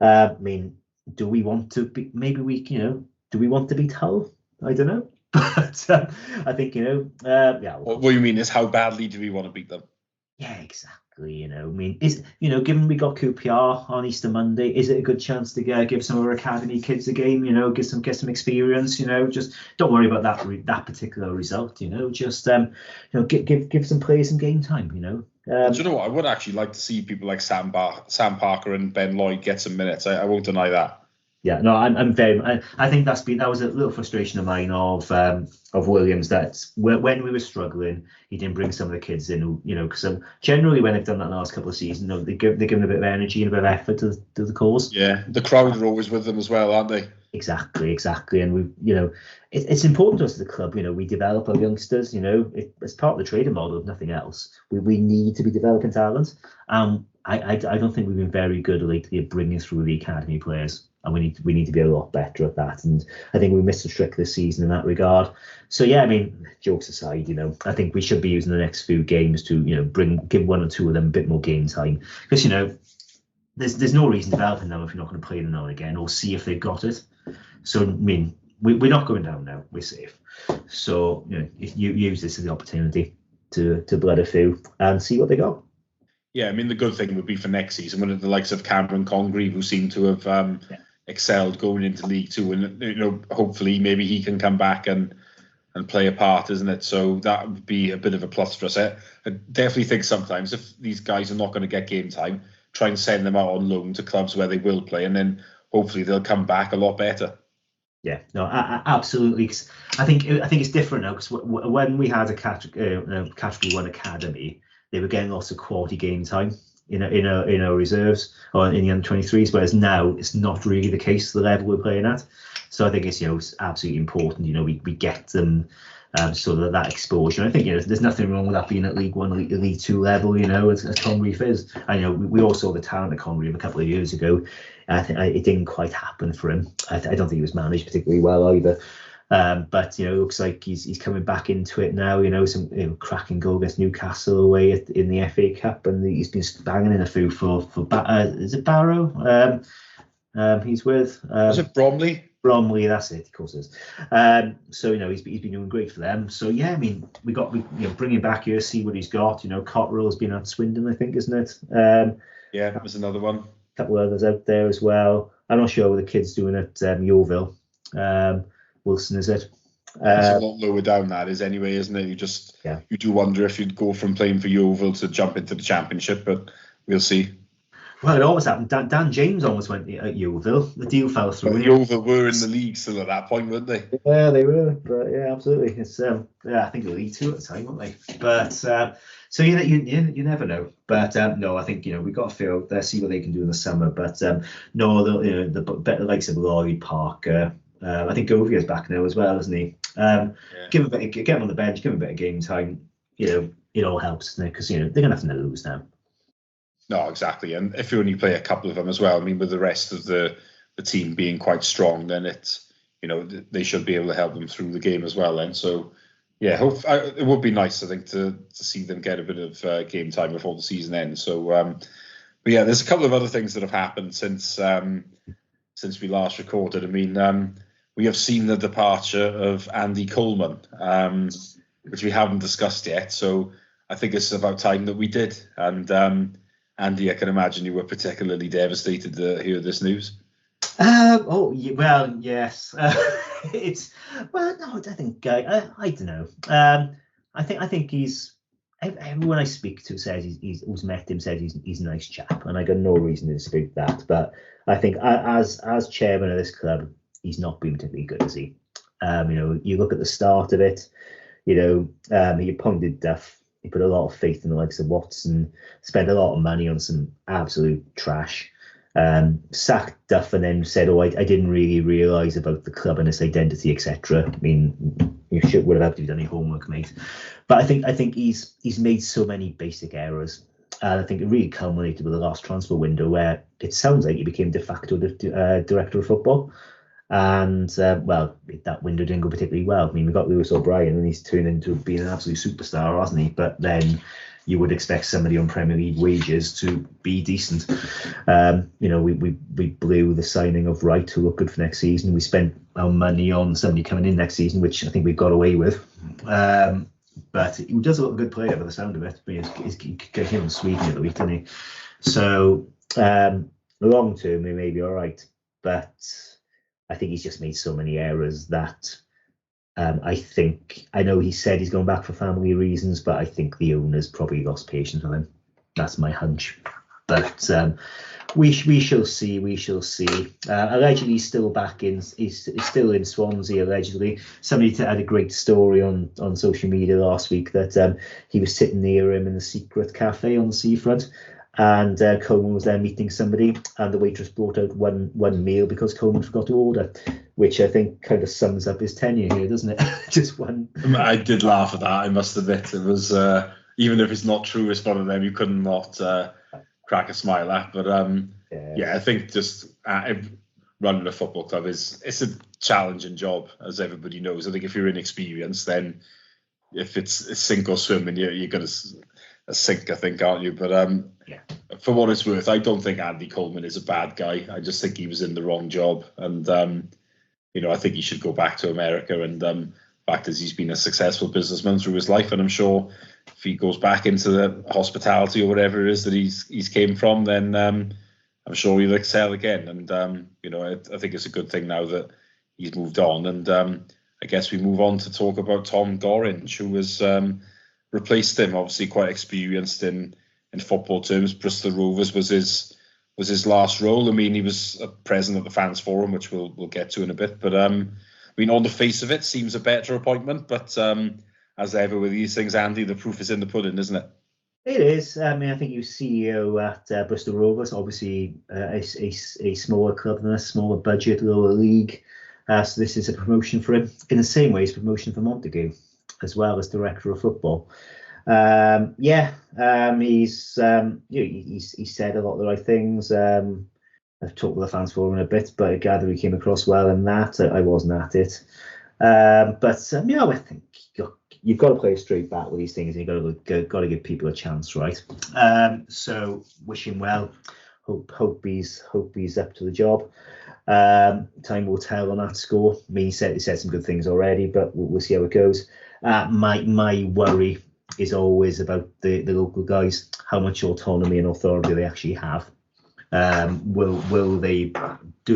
I mean, do we want to be? Maybe do we want to beat Hull? I don't know, but I think What you mean is, how badly do we want to beat them? Yeah, exactly. I mean, given we got QPR on Easter Monday, is it a good chance to give some of our academy kids a game? Get some experience. Just don't worry about that particular result. Just give some players some game time. Do you know what? I would actually like to see people like Sam Parker and Ben Lloyd get some minutes. I won't deny that. Yeah, no, I'm very. I think that was a little frustration of mine of Williams, that when we were struggling, he didn't bring some of the kids in. Because generally when they've done that last couple of seasons, they're giving a bit of energy and a bit of effort to the cause. Yeah, the crowd are always with them as well, aren't they? Exactly, and it's important to us as a club. We develop our youngsters. It's part of the trading model, if nothing else. We need to be developing talent. I don't think we've been very good lately at bringing through the academy players. And we need to be a lot better at that. And I think we missed a trick this season in that regard. So yeah, I mean, jokes aside, I think we should be using the next few games to, give one or two of them a bit more game time. Because, there's no reason developing them if you're not going to play them now and again, or see if they've got it. So I mean, we're not going down now. We're safe. So if you use this as the opportunity to blood a few and see what they got. Yeah, I mean, the good thing would be for next season when the likes of Cameron Congreve, who seem to have excelled going into League Two, and hopefully maybe he can come back and play a part, isn't it? So that would be a bit of a plus for us. I definitely think sometimes if these guys are not going to get game time, try and send them out on loan to clubs where they will play, and then hopefully they'll come back a lot better. Yeah, no, absolutely. I think it's different now, because when we had a Category 1 academy, they were getting lots of quality game time in our reserves or in the under-23s, whereas now it's not really the case to the level we're playing at. So I think it's absolutely important. We get them So that exposure. I think there's nothing wrong with that being at League One, League Two level. As Congreve is. I we all saw the talent of Congreve a couple of years ago. I think it didn't quite happen for him. I don't think he was managed particularly well either. But it looks like he's coming back into it now. Some cracking goal against Newcastle away in the FA Cup, and he's been banging in a few for is it Barrow? He's with. Was it Bromley? Bromley, that's it. Of course, it is. So he's been doing great for them. So yeah, I mean, we bring him back here, see what he's got. Cotterill's been at Swindon, I think, isn't it? Yeah, that was another one. A couple of others out there as well. I'm not sure what the kid's doing at Yeovil. Wilson, is it? It's a lot lower down that is anyway, isn't it? You do wonder if you'd go from playing for Yeovil to jump into the Championship, but we'll see. Well, it almost happened. Dan James almost went at Yeovil. The deal fell through. But Yeovil were in the league still at that point, weren't they? Yeah, they were. But yeah, absolutely. It's I think they were League Two at the time, weren't they? But so you never know. But no, I think we've got to feel there, see what they can do in the summer. But no, the likes of Lloyd, Parker. I think Govia's back now as well, isn't he? Give him get him on the bench, give him a bit of game time. It all helps, doesn't it? Because they're gonna have nothing to lose now. No, exactly. And if you only play a couple of them as well, I mean, with the rest of the team being quite strong, then it's they should be able to help them through the game as well. And so, yeah, it would be nice, I think, to see them get a bit of game time before the season ends. So, but yeah, there's a couple of other things that have happened since we last recorded. I mean, we have seen the departure of Andy Coleman, which we haven't discussed yet. So I think it's about time that we did. And Andy, I can imagine you were particularly devastated to hear this news. Well, yes. No, I think I don't know. I think he's. Everyone I speak to says who's met him said he's a nice chap, and I got no reason to dispute that. But I think as chairman of this club, he's not been particularly good, has he? You look at the start of it. He appointed Duff. He put a lot of faith in the likes of Watson, spent a lot of money on some absolute trash, sacked Duff, and then said, I didn't really realise about the club and its identity, etc. I mean, would have had to have done your homework, mate. But I think he's made so many basic errors. And I think it really culminated with the last transfer window where it sounds like he became de facto director of football. And, that window didn't go particularly well. I mean, we got Lewis O'Brien and he's turned into being an absolute superstar, hasn't he? But then you would expect somebody on Premier League wages to be decent. We blew the signing of Wright, who looked good for next season. We spent our money on somebody coming in next season, which I think we got away with. But he does look a good player by the sound of it. But he's got him in Sweden the other week, didn't he? So, long term, he may be all right. But I think he's just made so many errors that I know he said he's going back for family reasons, but I think the owners probably lost patience with him. That's my hunch. But we shall see. We shall see. Allegedly, he's still he's still in Swansea. Allegedly, somebody had a great story on social media last week that he was sitting near him in the secret cafe on the seafront. And Coleman was there meeting somebody, and the waitress brought out one meal because Coleman forgot to order, which I think kind of sums up his tenure here, doesn't it? Just one. I did laugh at that, I must admit. It was, even if it's not true, it's one of them you couldn't not crack a smile at. But I think just running a football club it's a challenging job, as everybody knows. I think if you're inexperienced, then if it's sink or swim, and you're going to sink, I think, aren't you? But for what it's worth, I don't think Andy Coleman is a bad guy. I just think he was in the wrong job, and I think he should go back to America. And fact is, he's been a successful businessman through his life, and I'm sure if he goes back into the hospitality or whatever it is that he's came from, then I'm sure he'll excel again. And I think it's a good thing now that he's moved on. And I guess we move on to talk about Tom Gorringe, who was replaced him, obviously quite experienced in football terms. Bristol Rovers was his last role. I mean, he was present at the fans forum, which we'll get to in a bit. But I mean, on the face of it, seems a better appointment. But as ever with these things, Andy, the proof is in the pudding, isn't it? It is. I mean, I think he was CEO at Bristol Rovers, obviously a smaller club than a smaller budget, lower league. So this is a promotion for him in the same way as promotion for Montague. as well as director of football. He's said a lot of the right things. I've talked with the fans forum a bit, but I gather he came across well in that. I wasn't at it. I think you've got to play straight back with these things, and you've got to give people a chance, right? So wish him well. Hope he's up to the job. Time will tell on that score. I mean, he said some good things already, but we'll see how it goes. My worry is always about the local guys, how much autonomy and authority they actually have. Do they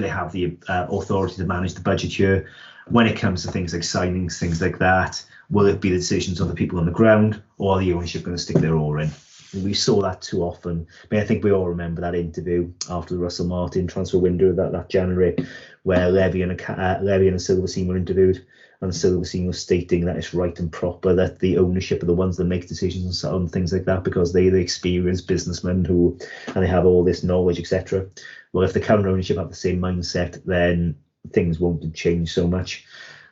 have the authority to manage the budget here? When it comes to things like signings, things like that, will it be the decisions of the people on the ground, or are the ownership going to stick their oar in? And we saw that too often. I mean, I think we all remember that interview after the Russell Martin transfer window that January, where Levy and Silverstein were interviewed, and Silverstein was stating that it's right and proper that the ownership are the ones that make decisions on things like that, because they're the experienced businessmen and they have all this knowledge, etc. Well, if the current ownership have the same mindset, then things won't change so much.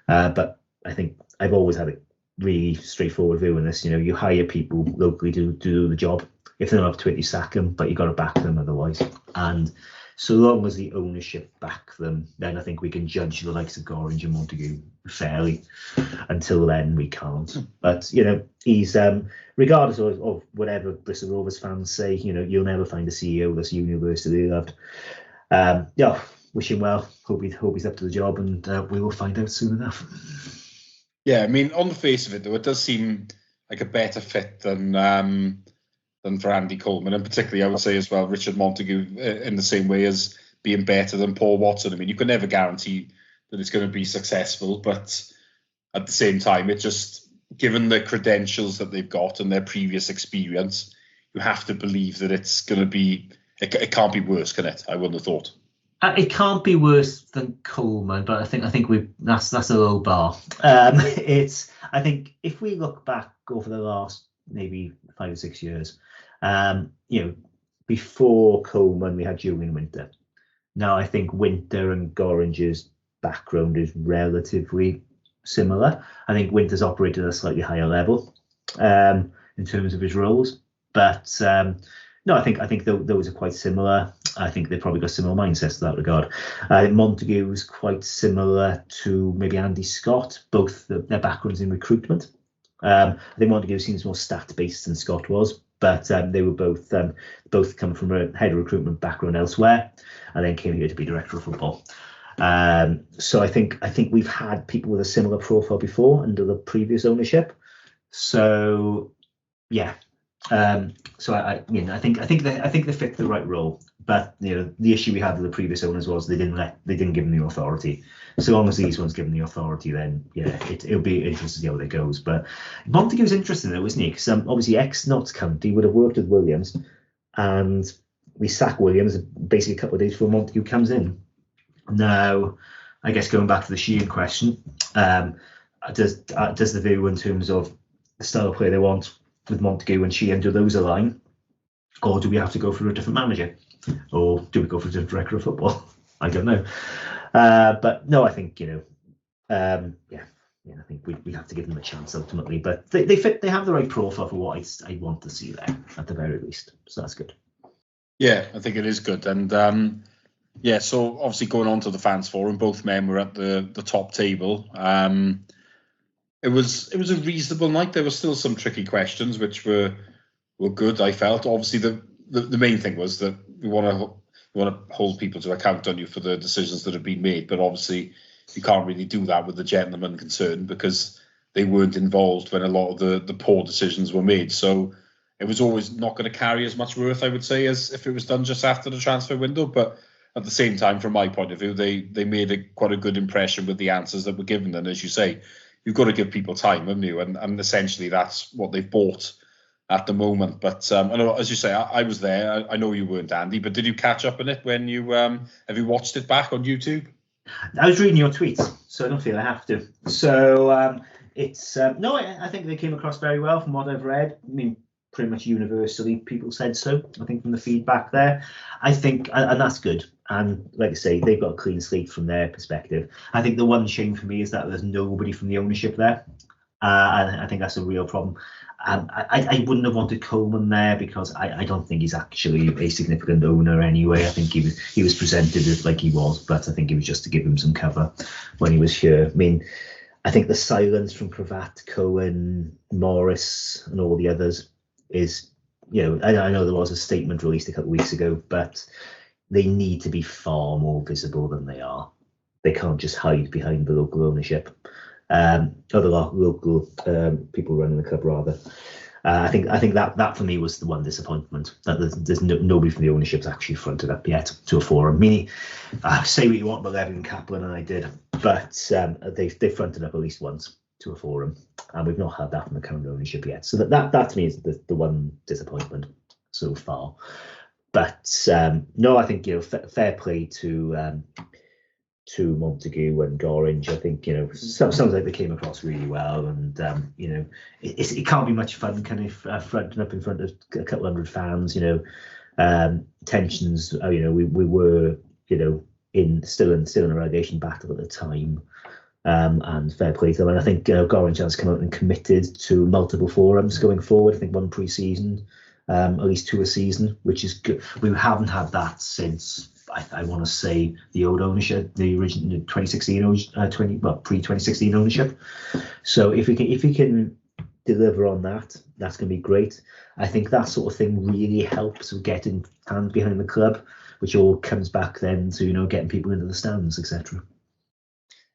But I think I've always had a really straightforward view on this. You hire people locally to do the job. If they're not up to it, you sack them, but you got to back them otherwise. And so long as the ownership back them, then I think we can judge the likes of Gorringe and Montague fairly. Until then, we can't. But he's regardless of whatever Bristol Rovers fans say, you'll never find a CEO that's universally loved. Wish him well. Hope he's up to the job, and we will find out soon enough. Yeah, I mean, on the face of it, though, it does seem like a better fit than for Andy Coleman, and particularly, I would say as well, Richard Montague, in the same way as being better than Paul Watson. I mean, you can never guarantee that it's going to be successful, but at the same time, it just, given the credentials that they've got and their previous experience, you have to believe that it's going to be. It can't be worse, can it? I wouldn't have thought. It can't be worse than Coleman, but I think that's a low bar. I think if we look back over the last maybe 5 or 6 years, before Coleman we had Julian Winter. Now I think Winter and Gorringe's background is relatively similar. I think Winter's operated at a slightly higher level in terms of his roles, but no, I think those are quite similar. I think they've probably got similar mindsets in that regard. I think Montague was quite similar to maybe Andy Scott, both their backgrounds in recruitment. I think Montague seems more stat-based than Scott was, but they were both come from a head of recruitment background elsewhere, and then came here to be director of football. So I think we've had people with a similar profile before under the previous ownership. So yeah. So I think they fit the right role, but the issue we had with the previous owners was they didn't give them the authority. So long as these ones give them the authority, then it'll be interesting to see how it goes. But Montague's interesting though, isn't he? Because obviously ex-Notts County would have worked with Williams, and we sack Williams basically a couple of days before Montague comes in. Now, I guess going back to the Sheehan question, does the view in terms of the style of play they want with Montague and Sheehan, do those align, or do we have to go for a different manager, or do we go for a different director of football? I don't know, but no, I think I think we have to give them a chance ultimately. But they fit, they have the right profile for what I want to see there at the very least. So that's good. Yeah, I think it is good, and so obviously going on to the fans forum, both men were at the top table. It was a reasonable night. There were still some tricky questions, which were good. I felt obviously the main thing was that we want to hold people to account on you for the decisions that have been made, but obviously you can't really do that with the gentlemen concerned because they weren't involved when a lot of the poor decisions were made. So it was always not going to carry as much worth, I would say, as if it was done just after the transfer window. But at the same time, from my point of view, they made quite a good impression with the answers that were given. And as you say, you've got to give people time, haven't you? And essentially that's what they've bought at the moment. But I know, as you say, I was there. I know you weren't, Andy, but did you catch up on it when you have you watched it back on YouTube? I was reading your tweets, so I don't feel I have to. So it's no, I think they came across very well from what I've read. I mean, pretty much universally people said so. I think from the feedback there, I think, and that's good. And like I say, they've got a clean slate from their perspective. I think the one shame for me is that there's nobody from the ownership there. And I think that's a real problem. I wouldn't have wanted Coleman there because I don't think he's actually a significant owner anyway. I think he was presented as like he was, but I think it was just to give him some cover when he was here. I mean, I think the silence from Cravat, Cohen, Morris, and all the others is, I know there was a statement released a couple of weeks ago, but they need to be far more visible than they are. They can't just hide behind the local ownership. Other local people running the club, rather. I think that for me was the one disappointment, that there's nobody from the ownership's actually fronted up yet to a forum. Meaning, say what you want about Levin and Kaplan, and I did, but they fronted up at least once to a forum, and we've not had that from the current ownership yet. So that to me is the one disappointment so far. But no, I think fair play to Montague and Gorringe. I think sounds like they came across really well, and it can't be much fun kind of fronting up in front of a couple hundred fans. Tensions. We were still in a relegation battle at the time, and fair play to them. And I think Gorringe has come out and committed to multiple forums going forward. I think one pre-season, at least 2 a season, which is good. We haven't had that since. I want to say the old ownership, the original 2016 pre-2016 ownership. So if we can deliver on that, that's going to be great. I think that sort of thing really helps with getting fans behind the club, which all comes back then to getting people into the stands, etc.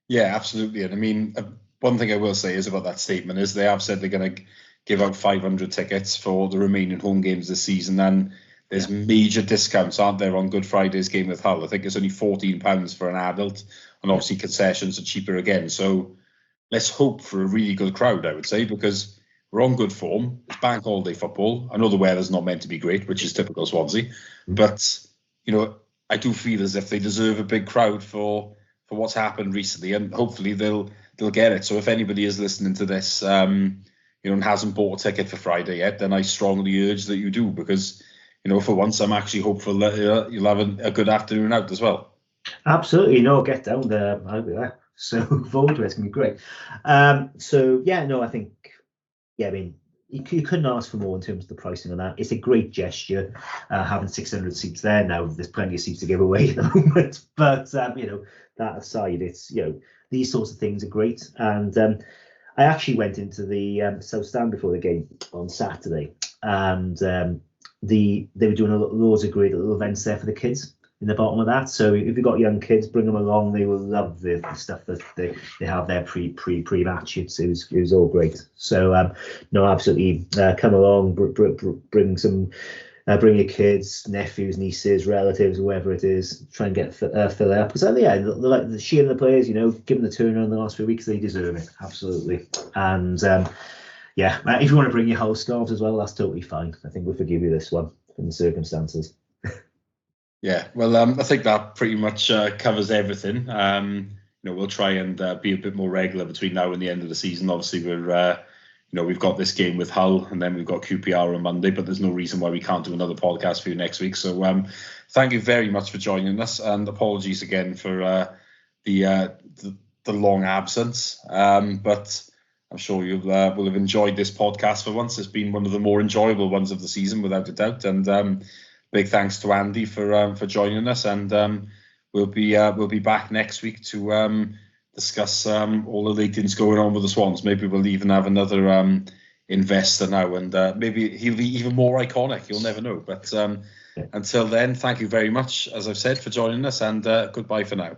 Yeah, absolutely. And I mean, one thing I will say is about that statement is they have said they're going to give out 500 tickets for the remaining home games this season, and there's major discounts, aren't there, on Good Friday's game with Hull? I think it's only £14 for an adult, and obviously concessions are cheaper again. So let's hope for a really good crowd, I would say, because we're on good form. It's bank holiday football. I know the weather's not meant to be great, which is typical Swansea, but I do feel as if they deserve a big crowd for what's happened recently, and hopefully they'll get it. So if anybody is listening to this, and hasn't bought a ticket for Friday yet, then I strongly urge that you do, because for once, I'm actually hopeful that you'll have a good afternoon out as well. Absolutely. Get down there. I'll be there. So forward to it. It's going to be great. I think, I mean, you couldn't ask for more in terms of the pricing on that. It's a great gesture, having 600 seats there. Now, there's plenty of seats to give away at the moment. But, that aside, it's, these sorts of things are great. And I actually went into the South Stand before the game on Saturday. And they were doing loads of great little events there for the kids in the bottom of that. So if you've got young kids, bring them along. They will love the stuff that they have there pre-match. It was all great. So absolutely, come along, bring your kids, nephews, nieces, relatives, whoever it is. Try and get fill it up. So like the Sheehan and the players, given the turnaround in the last few weeks, they deserve it absolutely. And if you want to bring your Hull scarves as well, that's totally fine. I think we'll forgive you this one from the circumstances. Yeah, well, I think that pretty much covers everything. We'll try and be a bit more regular between now and the end of the season. Obviously, we've got this game with Hull, and then we've got QPR on Monday, but there's no reason why we can't do another podcast for you next week. So thank you very much for joining us, and apologies again for the long absence. But I'm sure you will have enjoyed this podcast for once. It's been one of the more enjoyable ones of the season, without a doubt. And big thanks to Andy for joining us. And we'll be back next week to discuss all the late things going on with the Swans. Maybe we'll even have another investor now, and maybe he'll be even more iconic. You'll never know. But until then, thank you very much, as I've said, for joining us, and goodbye for now.